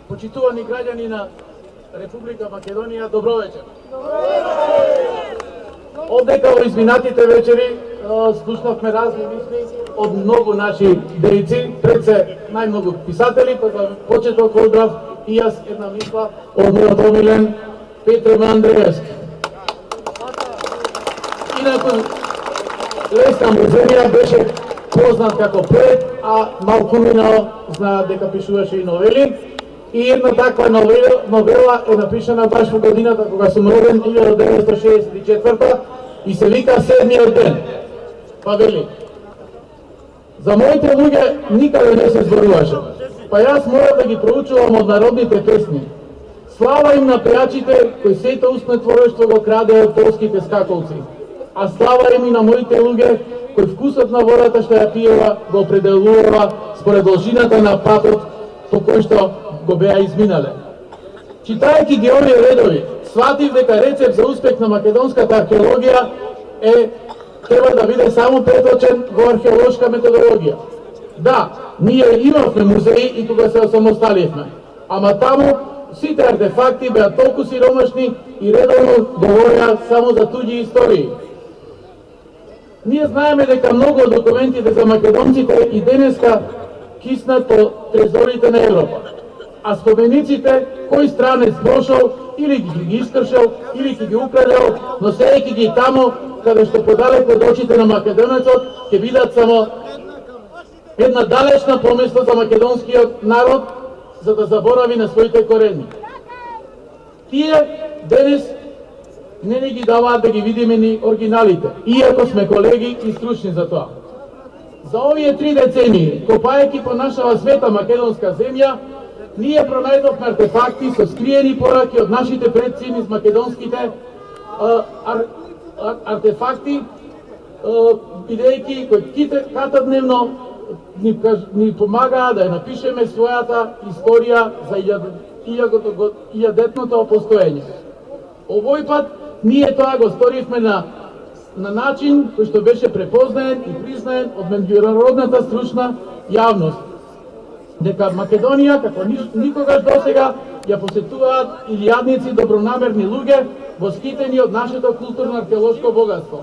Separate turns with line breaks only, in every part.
Почитувани граѓани на Република Македонија, добро вечер. Одека во изминатите вечери слушнавме разни мисли од многу наши дејци, пред се најмногу писатели, па за почеток одбрав и јас една мисла од мојот омилен Петре Андреевски. Инаку Леска Муземија беше познат како поет, а малку минало знаат дека пишуваше и новели. И една таква новела е напишана баш во годината кога сум роден, 1964 и се вика Седмиот ден. Па вели: за моите луѓе никаде не се зборуваше, па јас мора да ги проучувам од народните песни. Слава им на пејачите кои сето устно творештво го краде од полските скакалци, а слава им и на моите луѓе кои вкусот на водата што ја пиева го определува според должината на патот по кој што го беа изминале. Читајќи ги овие редови, сватив дека рецепт за успех на македонската археологија треба да биде само преточен во археолошка методологија. Да, ние имавме музеи и кога се осамосталивме, ама таму сите артефакти беа толку сиромашни и редовно говореа само за туѓи истории. Ние знаеме дека многу од документите за македонците и денеска киснат по трезорите на Европа, а спомениците кој странец прошол или ги искршел, или ги украдел, но седејќи ги таму каде што подалеку од очите на македонецот ќе бидат само една далечна помисла за македонскиот народ, за да заборави на своите корени. Тие денес не ни ги даваат да ги видиме ни оригиналите, иако сме колеги и стручни за тоа. За овие 3 децении, копајќи по нашава света македонска земја, ние пронајдовме артефакти со скриени пораки од нашите предци низ македонските артефакти, бидејќи кои катадневно ни помагаа да ја напишеме својата историја за илјадетното постоење. Овој пат ние тоа го сторивме на начин кој што беше препознаен и признаен од меѓународната стручна јавност, дека Македонија, како никогаш досега, ја посетуваат илјадници добронамерни луѓе восхитени од нашето културно-археолошко богатство.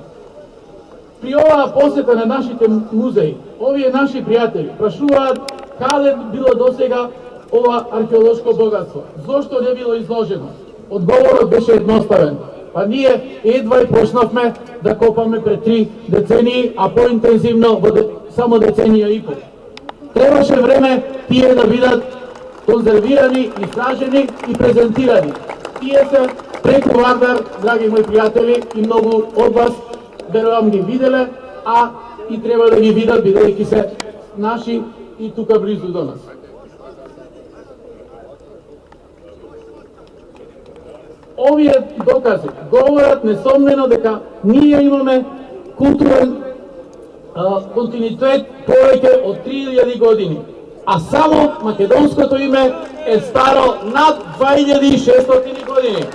При оваа посета на нашите музеи, овие наши пријатели прашуваат каде било досега ова археолошко богатство, зошто не било изложено. Одговорот беше едноставен. Па ние едва и почнавме да копаме пред 3 децении, а поинтензивно во само деценија и пол. Требаше време тие да бидат конзервирани, истражени и презентирани. Тие се преку Вардар, драги мои пријатели, и многу од вас верувам ги виделе, а и треба да ги видат бидејќи се наши и тука близу до нас. Овие докази говорат несомнено дека ние имаме културен континуитет повеќе од 3000 години, а само македонското име е старо над 2600 години.